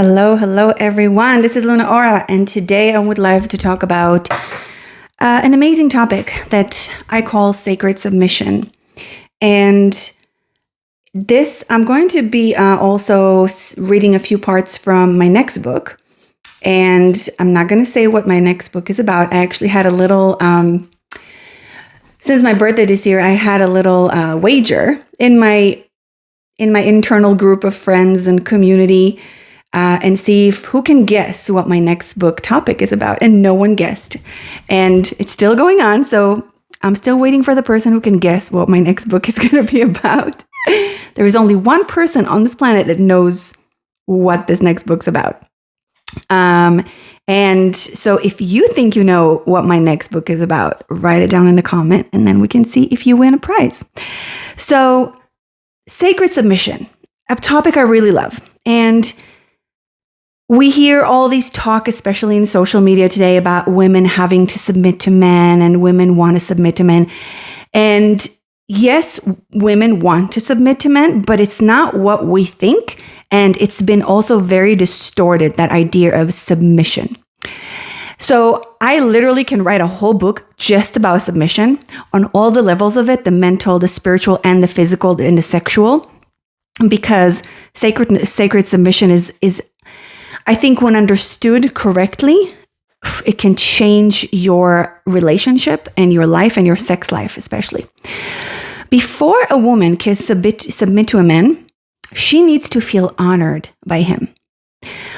Hello, everyone. This is Luna Ora, and today I would like to talk about an amazing topic that I call sacred submission. And this, I'm going to be also reading a few parts from my next book. And I'm not going to say what my next book is about. I actually had a little, since my birthday this year, I had a little wager in my internal group of friends and community. And see who can guess what my next book topic is about. And no one guessed. And it's still going on. So I'm still waiting for the person who can guess what my next book is going to be about. There is only one person on this planet that knows what this next book's about. And so if you think you know what my next book is about, write it down in the comment and then we can see if you win a prize. So sacred submission, a topic I really love. And we hear all these talk, especially in social media today, about women having to submit to men and women want to submit to men. And yes, women want to submit to men, but it's not what we think. And it's been also very distorted, that idea of submission. So I literally can write a whole book just about submission on all the levels of it, the mental, the spiritual, and the physical, and the sexual, because sacred submission is I think when understood correctly, it can change your relationship and your life and your sex life, especially. Before a woman can submit to a man, she needs to feel honored by him.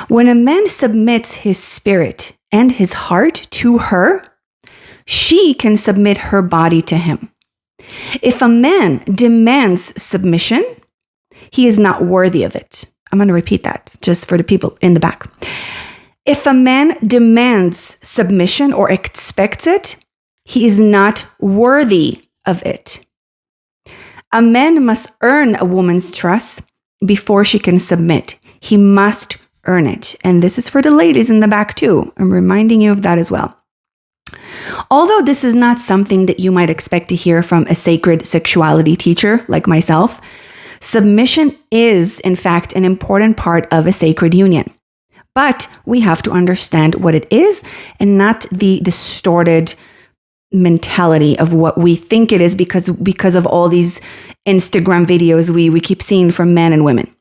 When a man submits his spirit and his heart to her, she can submit her body to him. If a man demands submission, he is not worthy of it. I'm going to repeat that just for the people in the back. If a man demands submission or expects it, he is not worthy of it. A man must earn a woman's trust before she can submit. He must earn it. And this is for the ladies in the back too. I'm reminding you of that as well. Although this is not something that you might expect to hear from a sacred sexuality teacher like myself, submission is, in fact, an important part of a sacred union. But we have to understand what it is and not the distorted mentality of what we think it is because of all these Instagram videos we keep seeing from men and women.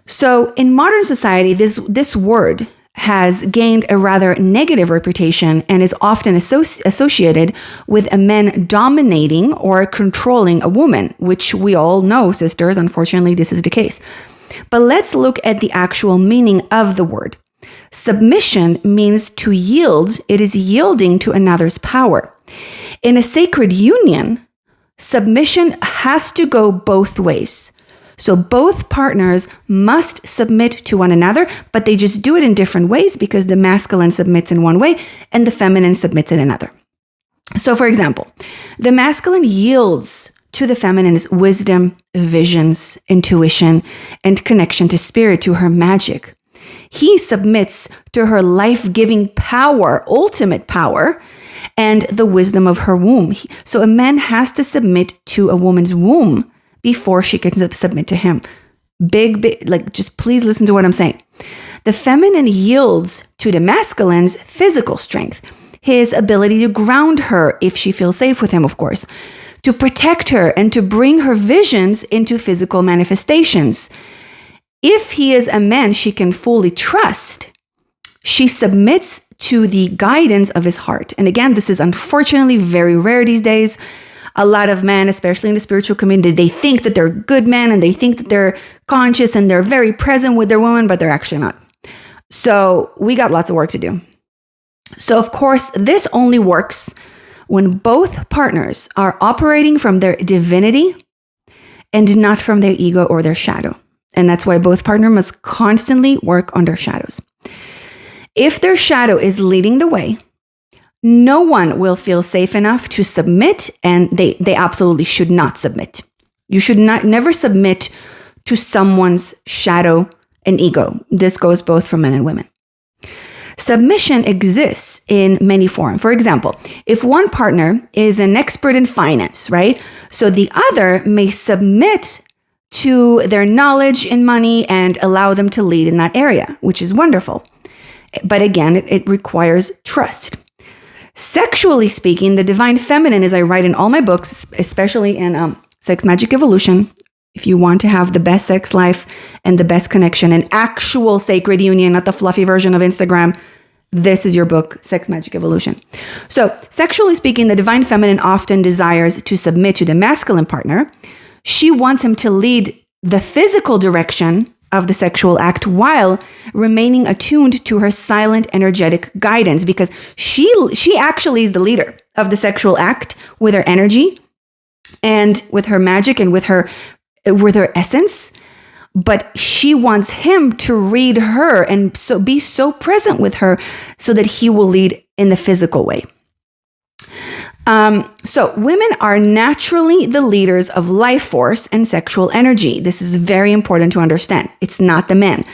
So in modern society, this word has gained a rather negative reputation and is often associated with a man dominating or controlling a woman, which we all know, sisters, unfortunately, this is the case. But let's look at the actual meaning of the word. Submission means to yield. It is yielding to another's power. In a sacred union, submission has to go both ways. So both partners must submit to one another, but they just do it in different ways because the masculine submits in one way and the feminine submits in another. So for example, the masculine yields to the feminine's wisdom, visions, intuition, and connection to spirit, to her magic. He submits to her life-giving power, ultimate power, and the wisdom of her womb. So a man has to submit to a woman's womb before she can submit to him. Big, just please listen to what I'm saying. The feminine yields to the masculine's physical strength, his ability to ground her if she feels safe with him, of course, to protect her and to bring her visions into physical manifestations. If he is a man she can fully trust, she submits to the guidance of his heart. And again, this is unfortunately very rare these days. A lot of men, especially in the spiritual community, they think that they're good men and they think that they're conscious and they're very present with their woman, but they're actually not. So we got lots of work to do. So of course, this only works when both partners are operating from their divinity and not from their ego or their shadow. And that's why both partners must constantly work on their shadows. If their shadow is leading the way, no one will feel safe enough to submit, and they absolutely should not submit. You should never submit to someone's shadow and ego. This goes both for men and women. Submission exists in many forms. For example, if one partner is an expert in finance, right? So the other may submit to their knowledge in money and allow them to lead in that area, which is wonderful. But again, it requires trust. Sexually speaking, the divine feminine, as I write in all my books, especially in Sex Magic Evolution, if you want to have the best sex life and the best connection, an actual sacred union, not the fluffy version of Instagram, this is your book, Sex Magic Evolution. So, sexually speaking, the divine feminine often desires to submit to the masculine partner. She wants him to lead the physical direction of the sexual act while remaining attuned to her silent, energetic guidance, because she actually is the leader of the sexual act with her energy and with her magic and with her essence. But she wants him to read her and so be so present with her so that he will lead in the physical way. So women are naturally the leaders of life force and sexual energy. This is very important to understand. It's not the men,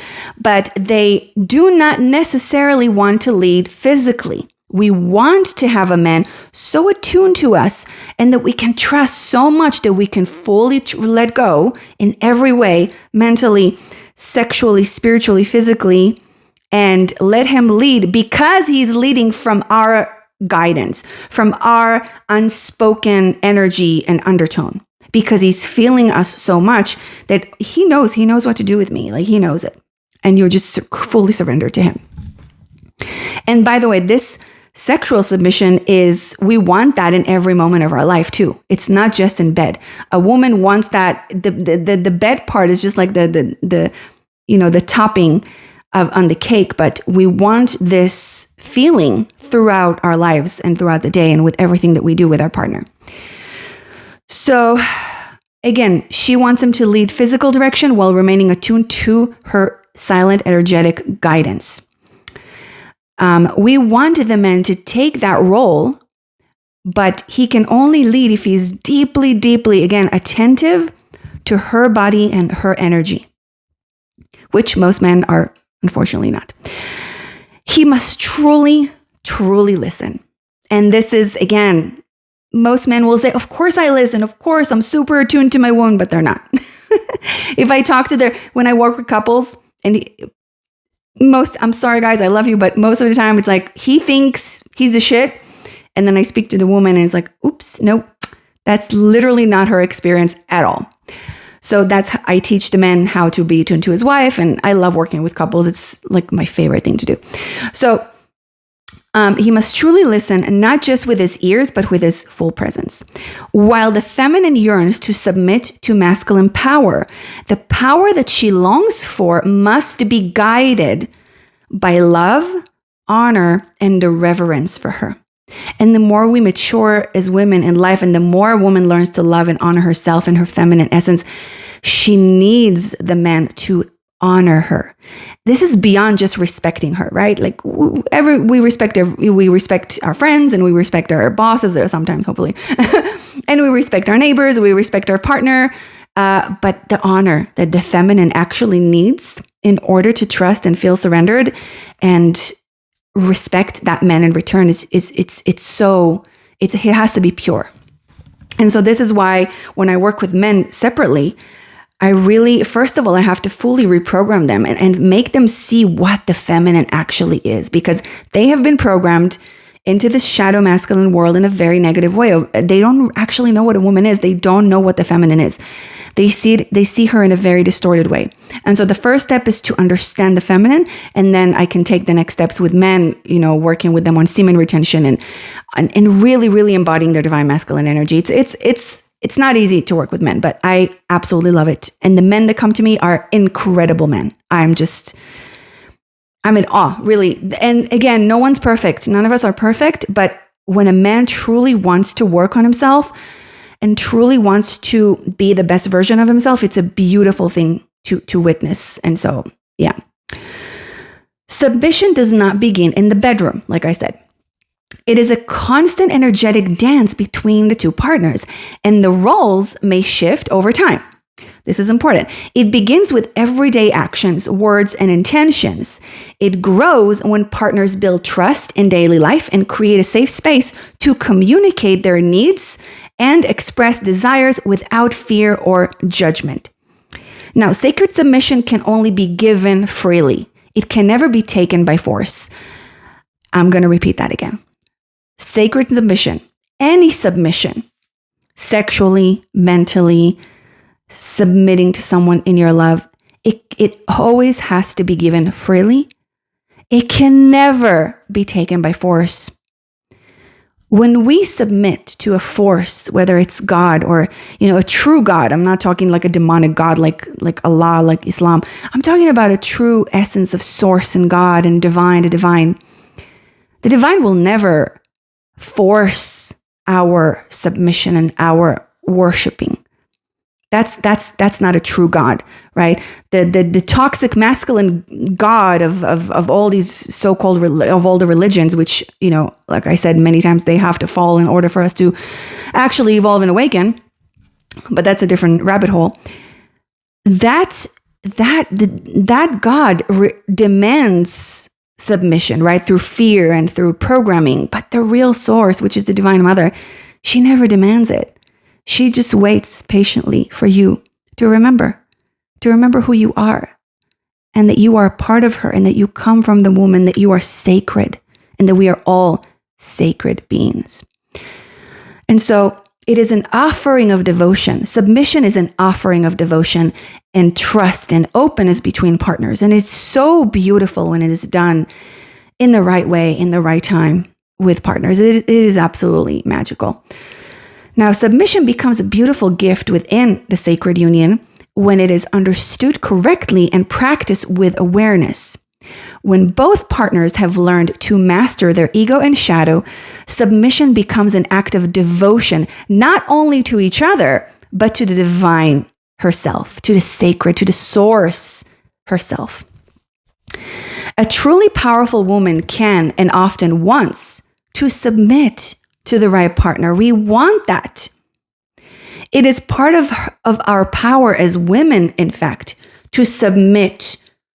but they do not necessarily want to lead physically. We want to have a man so attuned to us and that we can trust so much that we can fully let go in every way, mentally, sexually, spiritually, physically, and let him lead because he's leading from our guidance, from our unspoken energy and undertone, because he's feeling us so much that he knows what to do with me. Like, he knows it. And you're just fully surrendered to him. And by the way, this sexual submission we want that in every moment of our life too. It's not just in bed. A woman wants that. The bed part is just like the topping on the cake, but we want this feeling throughout our lives and throughout the day and with everything that we do with our partner. So again, she wants him to lead physical direction while remaining attuned to her silent, energetic guidance. We want the man to take that role, but he can only lead if he's deeply, deeply, again, attentive to her body and her energy, which most men are unfortunately not. He must truly, truly listen. And this is, again, most men will say, of course I listen. Of course, I'm super attuned to my woman, but they're not. If I talk to when I work with couples, and I'm sorry guys, I love you, but most of the time it's like, he thinks he's the shit. And then I speak to the woman and it's like, oops, nope, that's literally not her experience at all. So I teach the men how to be attuned to his wife, and I love working with couples. It's like my favorite thing to do. So he must truly listen, and not just with his ears, but with his full presence. While the feminine yearns to submit to masculine power, the power that she longs for must be guided by love, honor, and the reverence for her. And the more we mature as women in life, and the more a woman learns to love and honor herself and her feminine essence, she needs the man to honor her. This is beyond just respecting her, right? Like we respect our friends, and we respect our bosses, or sometimes, hopefully, and we respect our neighbors, we respect our partner. But the honor that the feminine actually needs in order to trust and feel surrendered and respect that man in return it has to be pure. And so this is why when I work with men separately, I really, first of all, I have to fully reprogram them and make them see what the feminine actually is, because they have been programmed into this shadow masculine world in a very negative way. They don't actually know what a woman is. They don't know what the feminine is. They see her in a very distorted way. And so the first step is to understand the feminine, and then I can take the next steps with men, working with them on semen retention and really, really embodying their divine masculine energy. It's not easy to work with men, but I absolutely love it. And the men that come to me are incredible men. I'm in awe, really. And again, no one's perfect. None of us are perfect. But when a man truly wants to work on himself and truly wants to be the best version of himself, it's a beautiful thing to witness. And so, yeah. Submission does not begin in the bedroom, like I said. It is a constant energetic dance between the two partners, and the roles may shift over time. This is important. It begins with everyday actions, words, and intentions. It grows when partners build trust in daily life and create a safe space to communicate their needs and express desires without fear or judgment. Now, sacred submission can only be given freely. It can never be taken by force. I'm going to repeat that again. Sacred submission, any submission, sexually, mentally, submitting to someone in your love, it always has to be given freely. It can never be taken by force. When we submit to a force, whether it's God or, a true God, I'm not talking like a demonic God, like Allah, like Islam. I'm talking about a true essence of source and God and divine, the divine. The divine will never force our submission and our worshiping. That's not a true God, right? The toxic masculine God of all these so-called of all the religions, which, like I said many times, they have to fall in order for us to actually evolve and awaken. But that's a different rabbit hole. That God demands submission, right? Through fear and through programming. But the real source, which is the Divine Mother, she never demands it. She just waits patiently for you to remember who you are, and that you are a part of her, and that you come from the woman, that you are sacred, and that we are all sacred beings. And so it is an offering of devotion. Submission is an offering of devotion and trust and openness between partners. And it's so beautiful when it is done in the right way, in the right time with partners. It is absolutely magical. Now, submission becomes a beautiful gift within the sacred union when it is understood correctly and practiced with awareness. When both partners have learned to master their ego and shadow, submission becomes an act of devotion, not only to each other, but to the divine herself, to the sacred, to the source herself. A truly powerful woman can and often wants to submit to the right partner. We want that. It is part of our power as women, in fact, to submit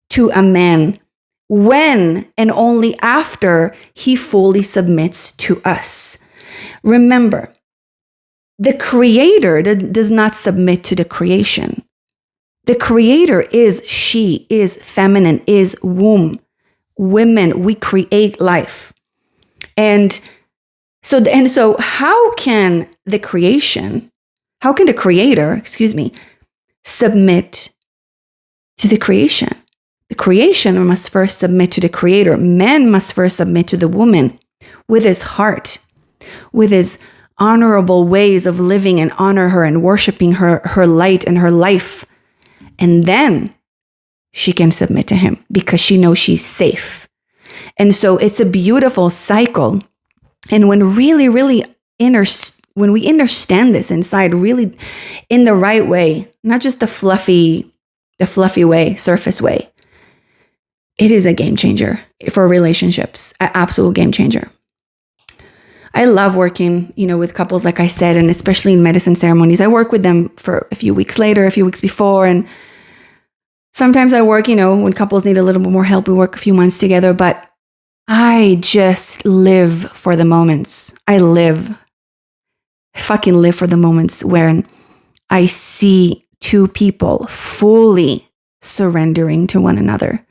to a man when and only after he fully submits to us. Remember, the creator does not submit to the creation. The creator is she, is feminine, is womb. Women, we create life. And so how can the creator, submit to the creation? The creation must first submit to the creator. Man must first submit to the woman with his heart, with his honorable ways of living, and honor her and worshiping her light and her life. And then she can submit to him because she knows she's safe. And so it's a beautiful cycle. And when when we understand this inside, really in the right way, not just the fluffy way, surface way, it is a game changer for relationships, an absolute game changer. I love working, with couples, like I said, and especially in medicine ceremonies. I work with them for a few weeks later, a few weeks before, and sometimes I work, when couples need a little bit more help, we work a few months together, but I just live for the moments. I fucking live for the moments when I see two people fully surrendering to one another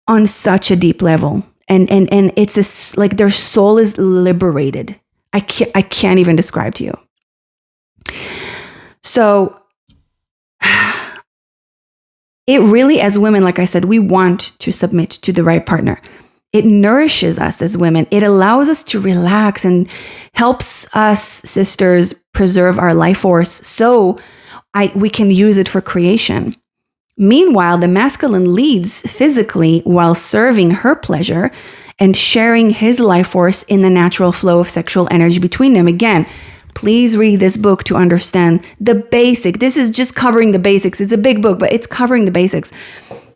on such a deep level. And it's like their soul is liberated. I can't even describe to you. So it really, as women, like I said, we want to submit to the right partner. It nourishes us as women. It allows us to relax and helps us, sisters, preserve our life force so we can use it for creation. Meanwhile, the masculine leads physically while serving her pleasure and sharing his life force in the natural flow of sexual energy between them. Again, please read this book to understand the basic. This is just covering the basics. It's a big book, but it's covering the basics.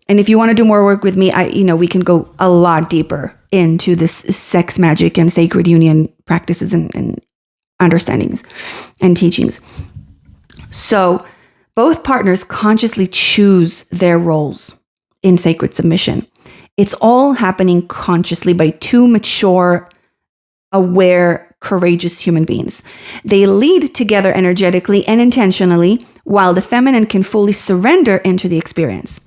And if you want to do more work with me, we can go a lot deeper into this sex magic and sacred union practices and understandings and teachings. So both partners consciously choose their roles in sacred submission. It's all happening consciously by two mature, aware, courageous human beings. They lead together energetically and intentionally while the feminine can fully surrender into the experience.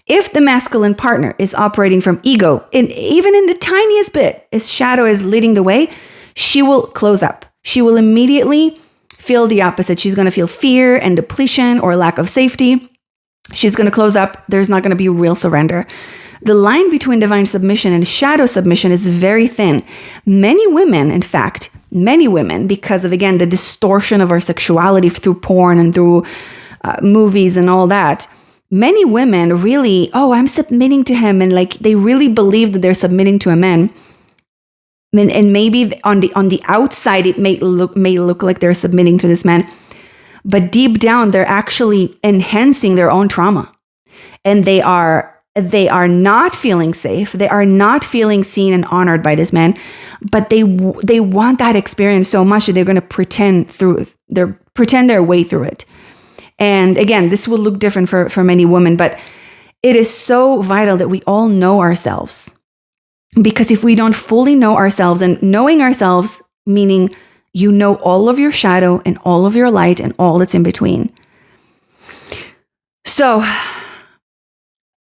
If the masculine partner is operating from ego, and even in the tiniest bit, his shadow is leading the way, she will close up. She will immediately feel the opposite. She's going to feel fear and depletion or lack of safety. She's going to close up. There's not going to be real surrender. The line between divine submission and shadow submission is very thin. Many women, in fact, because of, again, the distortion of our sexuality through porn and through movies and all that, many women really, I'm submitting to him. And like, they really believe that they're submitting to a man. And maybe on the outside, it may look like they're submitting to this man. But deep down, they're actually enhancing their own trauma. And they are not feeling safe. They are not feeling seen and honored by this man. But they want that experience so much that they're going to pretend their way through it. And again, this will look different for many women, but it is so vital that we all know ourselves. Because if we don't fully know ourselves, and knowing ourselves, meaning you know all of your shadow and all of your light and all that's in between. So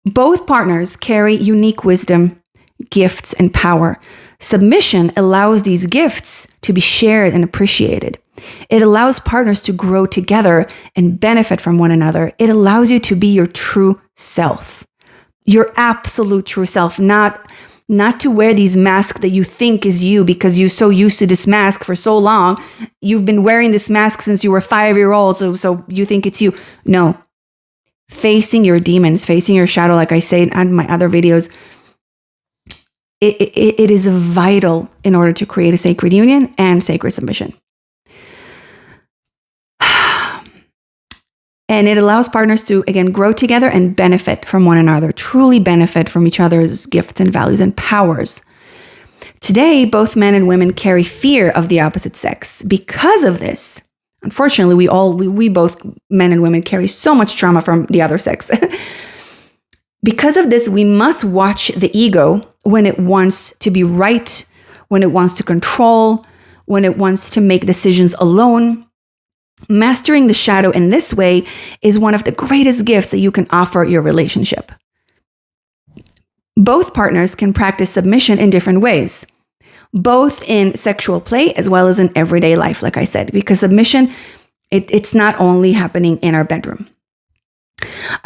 both partners carry unique wisdom, gifts, and power. Submission allows these gifts to be shared and appreciated. It allows partners to grow together and benefit from one another. It allows you to be your true self, your absolute true self, not to wear these masks that you think is you because you're so used to this mask for so long. You've been wearing this mask since you were 5-year-old, so you think it's you. No. Facing your demons, facing your shadow, like I say in my other videos, it is vital in order to create a sacred union and sacred submission. And it allows partners to, again, grow together and benefit from one another, truly benefit from each other's gifts and values and powers. Today, both men and women carry fear of the opposite sex. Because of this, unfortunately, we both, men and women, carry so much trauma from the other sex. Because of this, we must watch the ego when it wants to be right, when it wants to control, when it wants to make decisions alone. Mastering the shadow in this way is one of the greatest gifts that you can offer your relationship. Both partners can practice submission in different ways, both in sexual play as well as in everyday life, like I said, because submission, it's not only happening in our bedroom.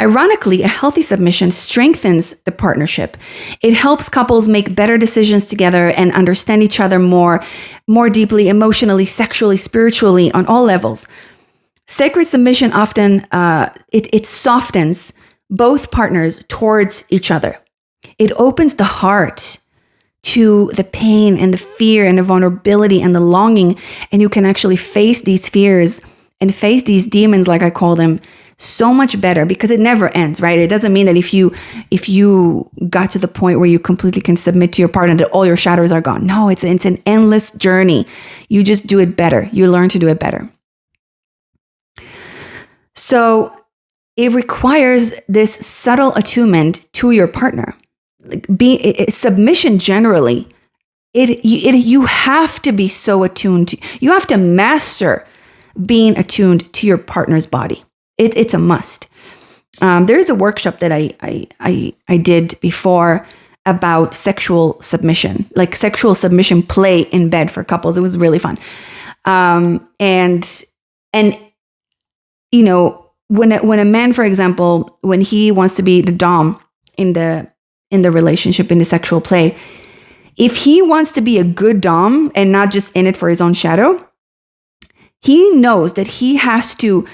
Ironically, a healthy submission strengthens the partnership. It helps couples make better decisions together and understand each other more deeply, emotionally, sexually, spiritually, on all levels. Sacred submission often, it softens both partners towards each other. It opens the heart to the pain and the fear and the vulnerability and the longing, and you can actually face these fears and face these demons, like I call them, so much better, because it never ends, right? It doesn't mean that if you got to the point where you completely can submit to your partner that all your shadows are gone. No, it's an endless journey. You just do it better. You learn to do it better. So it requires this subtle attunement to your partner. Submission generally, you have to be so attuned to, you have to master being attuned to your partner's body. It's a must. There's a workshop that I did before about sexual submission, like sexual submission play in bed for couples. It was really fun. And you know, when a man, for example, when he wants to be the dom in the relationship, in the sexual play, if he wants to be a good dom and not just in it for his own shadow, he knows that he has to.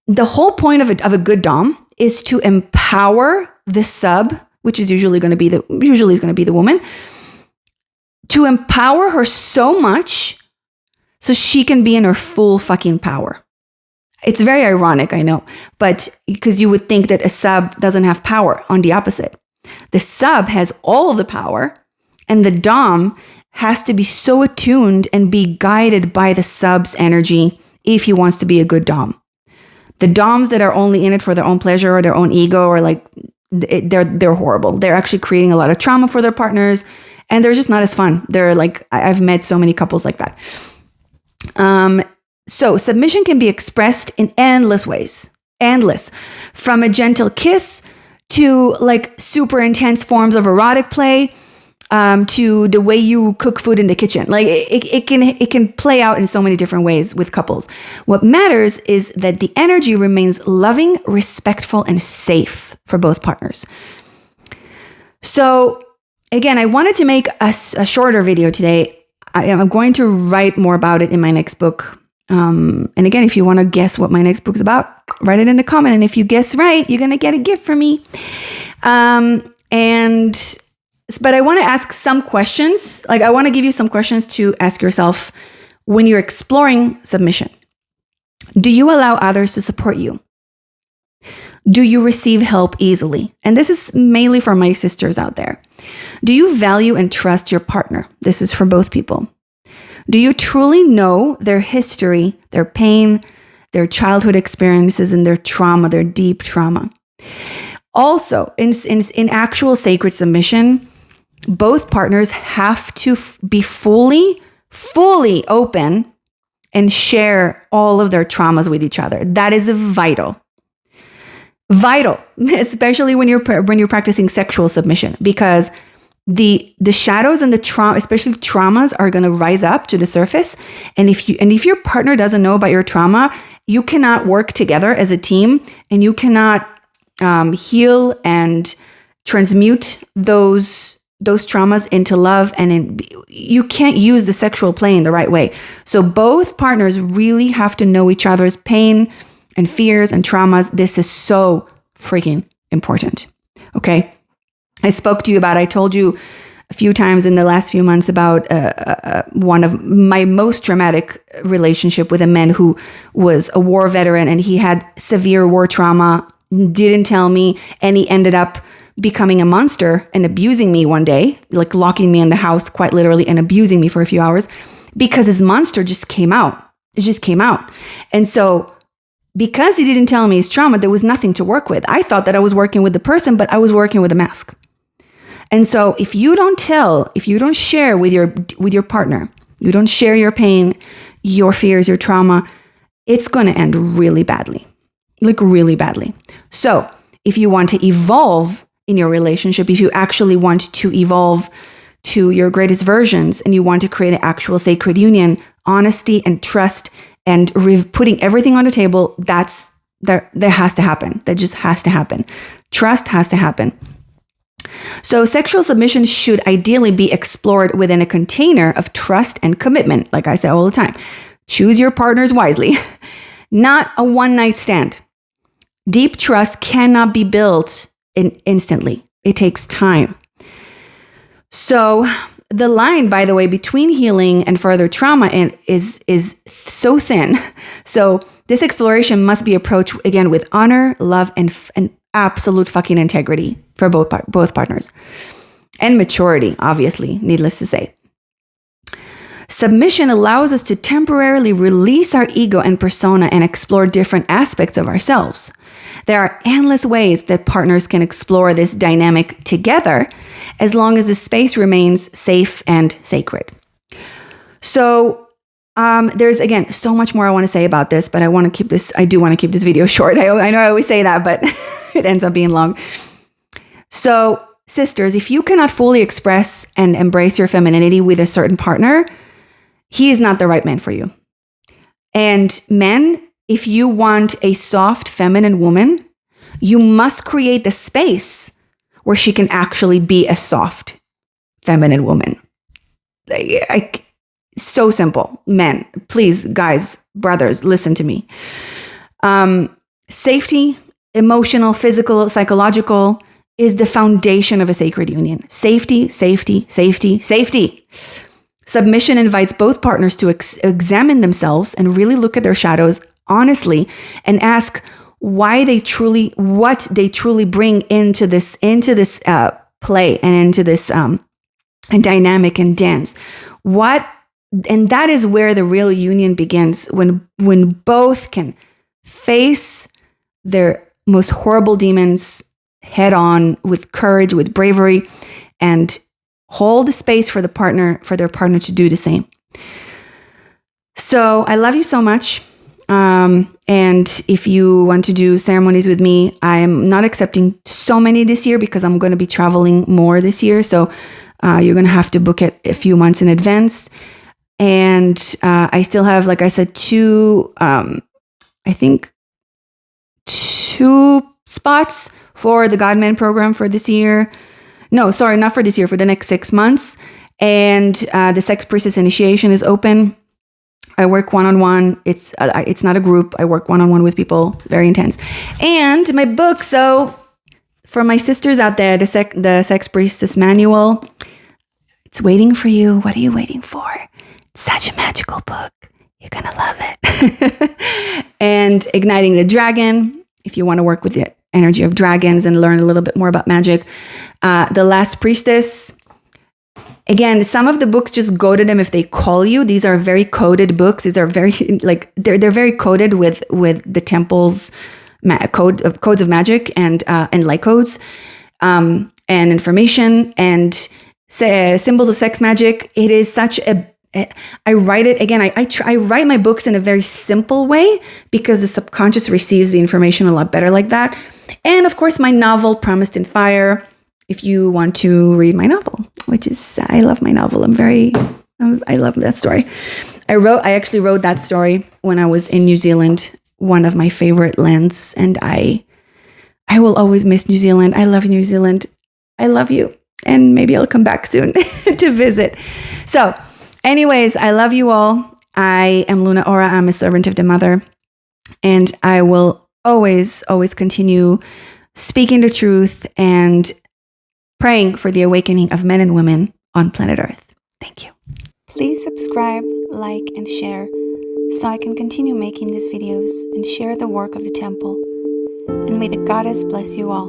The whole point of a good dom is to empower the sub, which is usually going to be the woman, to empower her so much so she can be in her full fucking power. It's very ironic, I know, but because you would think that a sub doesn't have power. On the opposite, the sub has all of the power, and the dom has to be so attuned and be guided by the sub's energy if he wants to be a good dom. The doms that are only in it for their own pleasure or their own ego, or like they're horrible. They're actually creating a lot of trauma for their partners, and they're just not as fun. They're like, I've met so many couples like that. So submission can be expressed in endless ways. Endless. From a gentle kiss to like super intense forms of erotic play, to the way you cook food in the kitchen. Like it can play out in so many different ways with couples. What matters is that the energy remains loving, respectful, and safe for both partners. So again, I wanted to make a shorter video today. I'm going to write more about it in my next book. And again, if you want to guess what my next book's about, write it in the comment. And if you guess right, you're going to get a gift from me. But I want to ask some questions. Like I want to give you some questions to ask yourself when you're exploring submission. Do you allow others to support you? Do you receive help easily? And this is mainly for my sisters out there. Do you value and trust your partner? This is for both people. Do you truly know their history, their pain, their childhood experiences, and their trauma, their deep trauma? Also, in actual sacred submission, both partners have to be fully open and share all of their traumas with each other. That is vital. Vital, especially when you're practicing sexual submission, because the shadows and the trauma, especially traumas, are going to rise up to the surface. And if your partner doesn't know about your trauma, you cannot work together as a team, and you cannot heal and transmute those traumas into love, and you can't use the sexual play in the right way. So both partners really have to know each other's pain and fears and traumas. This is so freaking important. Okay. I told you a few times in the last few months about one of my most traumatic relationship with a man who was a war veteran, and he had severe war trauma, didn't tell me, and he ended up becoming a monster and abusing me one day, like locking me in the house quite literally and abusing me for a few hours because his monster just came out. It just came out. And so because he didn't tell me his trauma, there was nothing to work with. I thought that I was working with the person, but I was working with a mask. And so if you don't share with your partner, you don't share your pain, your fears, your trauma, it's going to end really badly, like really badly. So if you want to evolve in your relationship, if you actually want to evolve to your greatest versions and you want to create an actual sacred union, honesty and trust and putting everything on the table, that has to happen. That just has to happen. Trust has to happen. So sexual submission should ideally be explored within a container of trust and commitment. Like I say all the time, choose your partners wisely, not a one-night stand. Deep trust cannot be built instantly. It takes time. So the line, by the way, between healing and further trauma is so thin. So this exploration must be approached again with honor, love, and absolute fucking integrity for both partners. And maturity, obviously, needless to say. Submission allows us to temporarily release our ego and persona and explore different aspects of ourselves. There are endless ways that partners can explore this dynamic together, as long as the space remains safe and sacred. So there's, again, so much more I want to say about this, but I do want to keep this video short. I know I always say that, but it ends up being long. So sisters, if you cannot fully express and embrace your femininity with a certain partner, he is not the right man for you. And men, if you want a soft, feminine woman, you must create the space where she can actually be a soft, feminine woman. So simple. Men, please, guys, brothers, listen to me. Safety, emotional, physical, psychological, is the foundation of a sacred union. Safety, safety, safety, safety. Submission invites both partners to examine themselves and really look at their shadows honestly and ask what they truly bring into this play and into this dynamic and dance. And that is where the real union begins, when both can face their most horrible demons head on with courage, with bravery, and hold the space for their partner to do the same. So So I love you so much. And if you want to do ceremonies with me, I'm not accepting so many this year because I'm going to be traveling more this year. So you're going to have to book it a few months in advance. And I still have, like I said, two spots for the Godman program for this year. No, sorry, not for this year, for the next 6 months. And the Sex Priestess Initiation is open. I work one-on-one. It's not a group. I work one-on-one with people. Very intense. And my book, so for my sisters out there, the Sex Priestess Manual, it's waiting for you. What are you waiting for? It's such a magical book. You're going to love it. And Igniting the Dragon, if you want to work with the energy of dragons and learn a little bit more about magic. The Last Priestess. Again, some of the books, just go to them if they call you. These are very coded books. These are very, like, they're very coded with the temple's codes of magic and light codes, and information and symbols of sex magic. It is such I write it again. I write my books in a very simple way because the subconscious receives the information a lot better like that. And of course, my novel, Promised in Fire. If you want to read my novel, which is, I love my novel. I love that story. I actually wrote that story when I was in New Zealand, one of my favorite lands. And I will always miss New Zealand. I love New Zealand. I love you. And maybe I'll come back soon to visit. So anyways, I love you all. I am Luna Ora. I'm a servant of the mother. And I will always, always continue speaking the truth and praying for the awakening of men and women on planet Earth. Thank you. Please subscribe, like, and share so I can continue making these videos and share the work of the temple. And may the goddess bless you all.